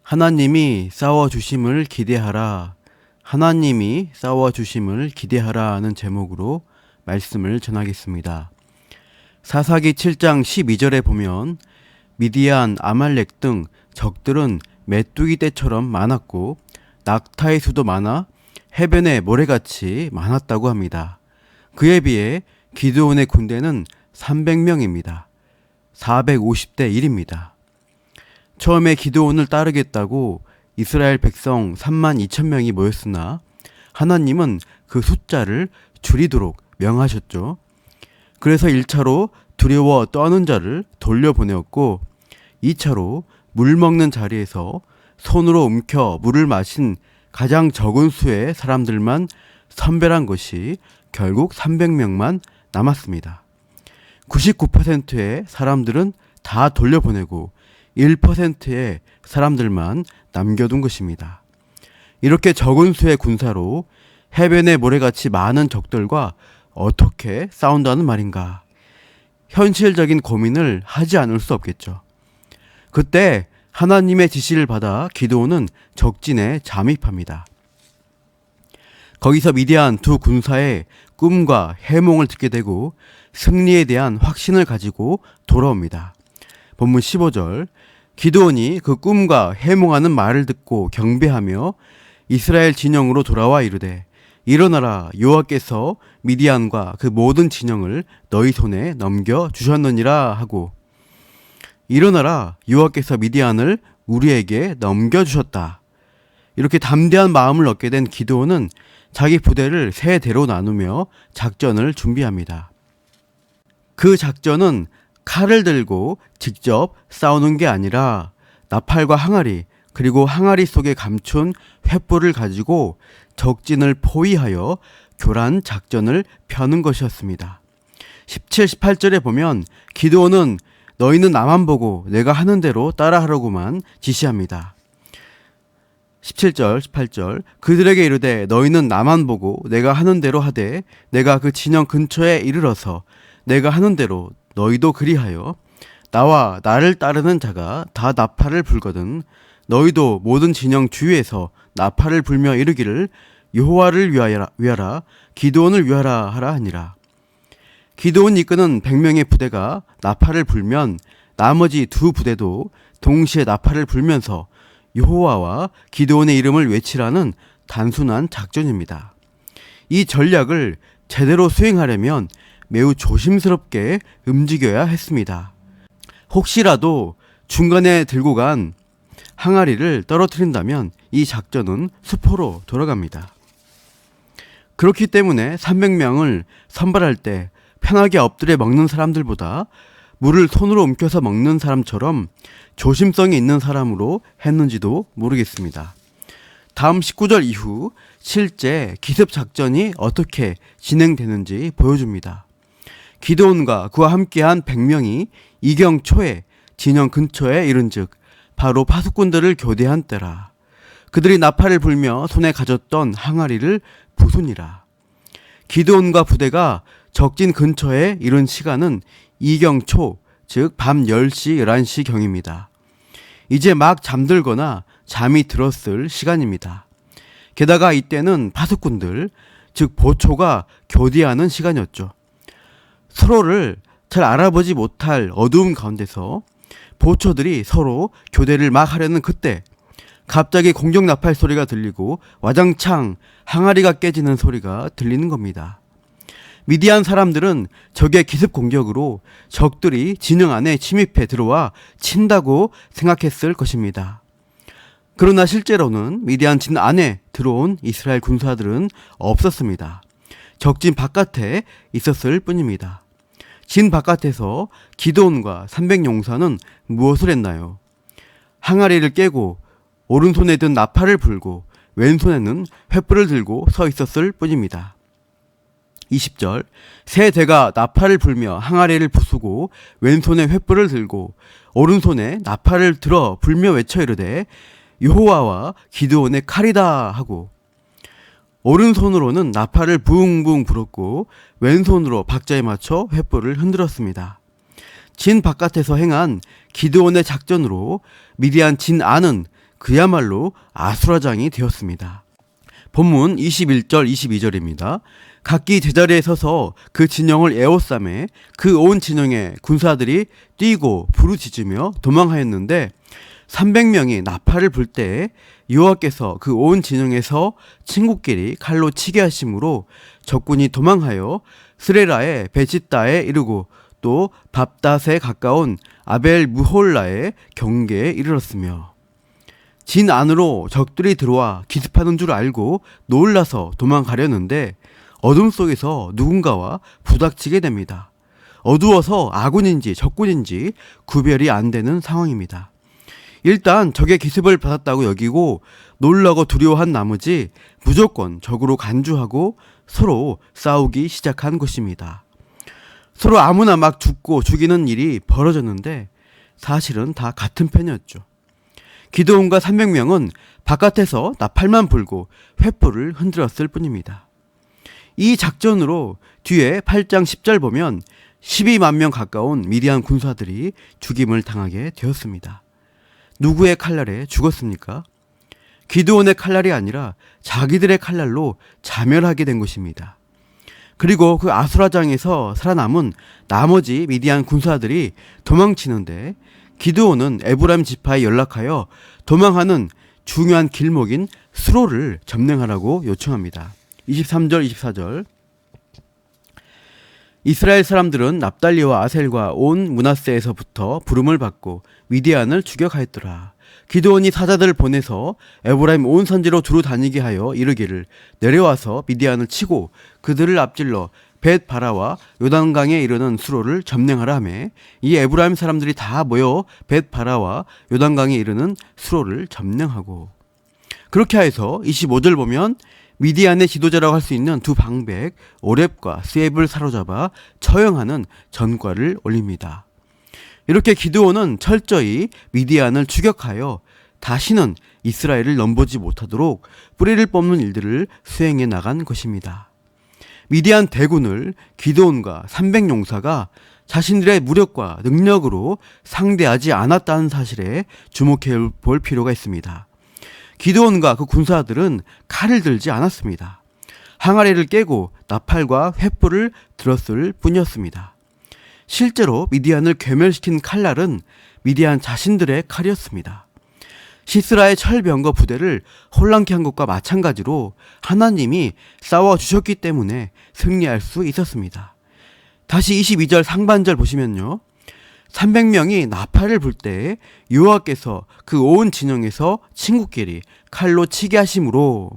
하나님이 싸워주심을 기대하라. 하나님이 싸워주심을 기대하라 하는 제목으로 말씀을 전하겠습니다. 사사기 7장 12절에 보면 미디안, 아말렉 등 적들은 메뚜기 떼처럼 많았고 낙타의 수도 많아 해변의 모래같이 많았다고 합니다. 그에 비해 기드온의 군대는 300명입니다. 450대 1입니다. 처음에 기드온을 따르겠다고 이스라엘 백성 3만 2천 명이 모였으나 하나님은 그 숫자를 줄이도록 명하셨죠. 그래서 1차로 두려워 떠는 자를 돌려보내었고 2차로 물 먹는 자리에서 손으로 움켜 물을 마신 가장 적은 수의 사람들만 선별한 것이 결국 300명만 남았습니다. 99%의 사람들은 다 돌려보내고 1%의 사람들만 남겨둔 것입니다. 이렇게 적은 수의 군사로 해변의 모래같이 많은 적들과 어떻게 싸운다는 말인가? 현실적인 고민을 하지 않을 수 없겠죠. 그때 하나님의 지시를 받아 기드온은 적진에 잠입합니다. 거기서 미디안 두 군사의 꿈과 해몽을 듣게 되고 승리에 대한 확신을 가지고 돌아옵니다. 본문 15절, 기드온이 그 꿈과 해몽하는 말을 듣고 경배하며 이스라엘 진영으로 돌아와 이르되 일어나라, 여호와께서 미디안과 그 모든 진영을 너희 손에 넘겨주셨느니라 하고, 일어나라, 여호와께서 미디안을 우리에게 넘겨주셨다. 이렇게 담대한 마음을 얻게 된 기드온은 자기 부대를 세 대로 나누며 작전을 준비합니다. 그 작전은 칼을 들고 직접 싸우는 게 아니라 나팔과 항아리, 그리고 항아리 속에 감춘 횃불을 가지고 적진을 포위하여 교란 작전을 펴는 것이었습니다. 17, 18절에 보면 기드온은 너희는 나만 보고 내가 하는 대로 따라하라고만 지시합니다. 17절, 18절, 그들에게 이르되 너희는 나만 보고 내가 하는 대로 하되 내가 그 진영 근처에 이르러서 내가 하는 대로 너희도 그리하여 나와 나를 따르는 자가 다 나팔을 불거든 너희도 모든 진영 주위에서 나팔을 불며 이르기를 여호와를 위하라 기드온을 위하라 하라 하니라. 기드온 이끄는 100명의 부대가 나팔을 불면 나머지 두 부대도 동시에 나팔을 불면서 여호와와 기드온의 이름을 외치라는 단순한 작전입니다. 이 전략을 제대로 수행하려면 매우 조심스럽게 움직여야 했습니다. 혹시라도 중간에 들고 간 항아리를 떨어뜨린다면 이 작전은 수포로 돌아갑니다. 그렇기 때문에 300명을 선발할 때 편하게 엎드려 먹는 사람들보다 물을 손으로 움켜서 먹는 사람처럼 조심성이 있는 사람으로 했는지도 모르겠습니다. 다음 19절 이후 실제 기습 작전이 어떻게 진행되는지 보여줍니다. 기드온과 그와 함께한 100명이 이경 초에 진영 근처에 이른즉 바로 파수꾼들을 교대한 때라. 그들이 나팔을 불며 손에 가졌던 항아리를 부수니라. 기드온과 부대가 적진 근처에 이른 시간은 이경 초, 즉 밤 10시, 11시 경입니다. 이제 막 잠들거나 잠이 들었을 시간입니다. 게다가 이때는 파수꾼들, 즉 보초가 교대하는 시간이었죠. 서로를 잘 알아보지 못할 어두움 가운데서 보초들이 서로 교대를 막 하려는 그때 갑자기 공격 나팔 소리가 들리고 와장창 항아리가 깨지는 소리가 들리는 겁니다. 미디안 사람들은 적의 기습 공격으로 적들이 진영 안에 침입해 들어와 친다고 생각했을 것입니다. 그러나 실제로는 미디안 진 안에 들어온 이스라엘 군사들은 없었습니다. 적진 바깥에 있었을 뿐입니다. 진 바깥에서 기드온과 300용사는 무엇을 했나요? 항아리를 깨고 오른손에 든 나팔을 불고 왼손에는 횃불을 들고 서 있었을 뿐입니다. 20절, 세 대가 나팔을 불며 항아리를 부수고 왼손에 횃불을 들고 오른손에 나팔을 들어 불며 외쳐 이르되 여호와와 기드온의 칼이다 하고, 오른손으로는 나팔을 붕붕 불었고 왼손으로 박자에 맞춰 횃불을 흔들었습니다. 진 바깥에서 행한 기드온의 작전으로 미디안 진 안은 그야말로 아수라장이 되었습니다. 본문 21절 22절입니다. 각기 제자리에 서서 그 진영을 에워싸매 그 온 진영의 군사들이 뛰고 부르짖으며 도망하였는데 300명이 나팔을 불 때에 여호와께서 그 온 진영에서 친구끼리 칼로 치게 하심으로 적군이 도망하여 스레라의 베짓다에 이르고 또 밥닷에 가까운 아벨 무홀라의 경계에 이르렀으며 진 안으로 적들이 들어와 기습하는 줄 알고 놀라서 도망가려는데 어둠 속에서 누군가와 부닥치게 됩니다. 어두워서 아군인지 적군인지 구별이 안 되는 상황입니다. 일단 적의 기습을 받았다고 여기고 놀라고 두려워한 나머지 무조건 적으로 간주하고 서로 싸우기 시작한 것입니다. 서로 아무나 막 죽고 죽이는 일이 벌어졌는데 사실은 다 같은 편이었죠. 기드온과 300명은 바깥에서 나팔만 불고 횃불을 흔들었을 뿐입니다. 이 작전으로 뒤에 8장 10절 보면 12만 명 가까운 미디안 군사들이 죽임을 당하게 되었습니다. 누구의 칼날에 죽었습니까? 기드온의 칼날이 아니라 자기들의 칼날로 자멸하게 된 것입니다. 그리고 그 아수라장에서 살아남은 나머지 미디안 군사들이 도망치는데 기드온은 에브라임 지파에 연락하여 도망하는 중요한 길목인 수로를 점령하라고 요청합니다. 23절 24절 이스라엘 사람들은 납달리와 아셀과 온 므낫세에서부터 부름을 받고 미디안을 추격하였더라. 기드온이 사자들을 보내서 에브라임 온 산지로 두루 다니게 하여 이르기를 내려와서 미디안을 치고 그들을 앞질러 벳바라와 요단강에 이르는 수로를 점령하라 하매 이 에브라임 사람들이 다 모여 벳바라와 요단강에 이르는 수로를 점령하고 그렇게 해서 25절 보면 미디안의 지도자라고 할 수 있는 두 방백 오렙과 스엡을 사로잡아 처형하는 전과를 올립니다. 이렇게 기드온은 철저히 미디안을 추격하여 다시는 이스라엘을 넘보지 못하도록 뿌리를 뽑는 일들을 수행해 나간 것입니다. 미디안 대군을 기드온과 300용사가 자신들의 무력과 능력으로 상대하지 않았다는 사실에 주목해 볼 필요가 있습니다. 기드온과 그 군사들은 칼을 들지 않았습니다. 항아리를 깨고 나팔과 횃불을 들었을 뿐이었습니다. 실제로 미디안을 괴멸시킨 칼날은 미디안 자신들의 칼이었습니다. 시스라의 철병거 부대를 혼란케 한 것과 마찬가지로 하나님이 싸워주셨기 때문에 승리할 수 있었습니다. 다시 22절 상반절 보시면요. 300명이 나팔을 불 때에 여호와께서 그 온 진영에서 친구끼리 칼로 치게 하심으로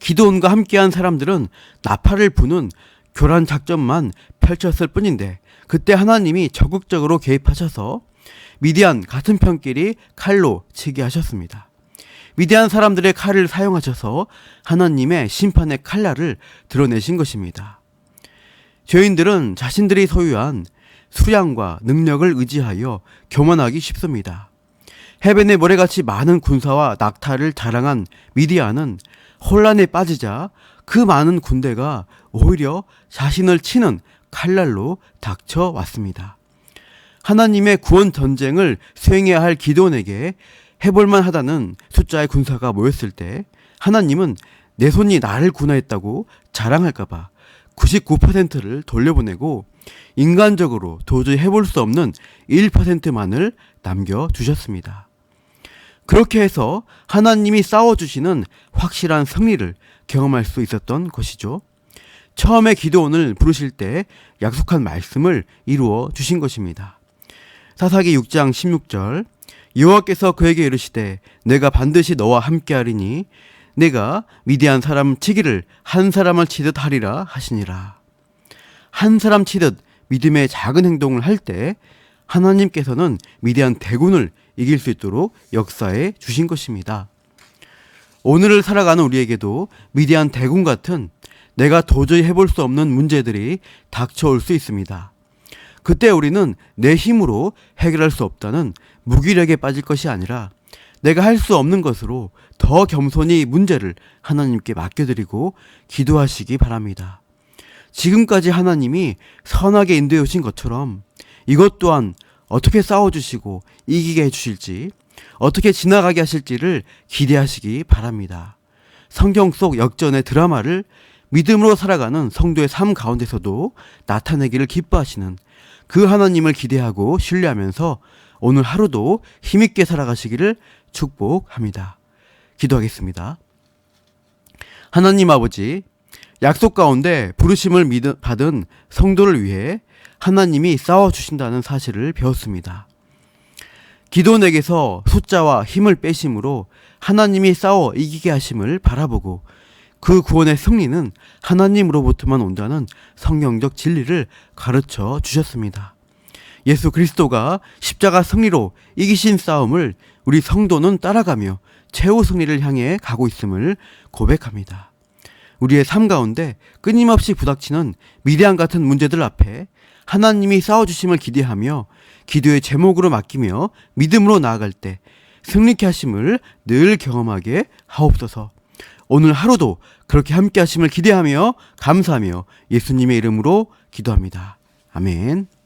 기드온과 함께한 사람들은 나팔을 부는 교란 작전만 펼쳤을 뿐인데 그때 하나님이 적극적으로 개입하셔서 미디안 같은 편끼리 칼로 치게 하셨습니다. 미디안 사람들의 칼을 사용하셔서 하나님의 심판의 칼날을 드러내신 것입니다. 죄인들은 자신들이 소유한 수량과 능력을 의지하여 교만하기 쉽습니다. 해변의 모래같이 많은 군사와 낙타를 자랑한 미디안은 혼란에 빠지자 그 많은 군대가 오히려 자신을 치는 칼날로 닥쳐왔습니다. 하나님의 구원 전쟁을 수행해야 할 기드온에게 해볼만 하다는 숫자의 군사가 모였을 때 하나님은 내 손이 나를 구원했다고 자랑할까봐 99%를 돌려보내고 인간적으로 도저히 해볼 수 없는 1%만을 남겨주셨습니다. 그렇게 해서 하나님이 싸워주시는 확실한 승리를 경험할 수 있었던 것이죠. 처음에 기드온을 부르실 때 약속한 말씀을 이루어 주신 것입니다. 사사기 6장 16절 여호와께서 그에게 이르시되 내가 반드시 너와 함께하리니 내가 미디안 사람 치기를 한 사람을 치듯 하리라 하시니라. 한 사람 치듯 믿음의 작은 행동을 할 때 하나님께서는 미디안 대군을 이길 수 있도록 역사해 주신 것입니다. 오늘을 살아가는 우리에게도 미디안 대군 같은 내가 도저히 해볼 수 없는 문제들이 닥쳐올 수 있습니다. 그때 우리는 내 힘으로 해결할 수 없다는 무기력에 빠질 것이 아니라 내가 할 수 없는 것으로 더 겸손히 문제를 하나님께 맡겨드리고 기도하시기 바랍니다. 지금까지 하나님이 선하게 인도해 오신 것처럼 이것 또한 어떻게 싸워주시고 이기게 해주실지 어떻게 지나가게 하실지를 기대하시기 바랍니다. 성경 속 역전의 드라마를 믿음으로 살아가는 성도의 삶 가운데서도 나타내기를 기뻐하시는 그 하나님을 기대하고 신뢰하면서 오늘 하루도 힘있게 살아가시기를 축복합니다. 기도하겠습니다. 하나님 아버지, 약속 가운데 부르심을 받은 성도를 위해 하나님이 싸워주신다는 사실을 배웠습니다. 기도원에게서 숫자와 힘을 빼심으로 하나님이 싸워 이기게 하심을 바라보고 그 구원의 승리는 하나님으로부터만 온다는 성경적 진리를 가르쳐 주셨습니다. 예수 그리스도가 십자가 승리로 이기신 싸움을 우리 성도는 따라가며 최후 승리를 향해 가고 있음을 고백합니다. 우리의 삶 가운데 끊임없이 부닥치는 미대안 같은 문제들 앞에 하나님이 싸워주심을 기대하며 기도의 제목으로 맡기며 믿음으로 나아갈 때 승리케 하심을 늘 경험하게 하옵소서. 오늘 하루도 그렇게 함께 하심을 기대하며 감사하며 예수님의 이름으로 기도합니다. 아멘.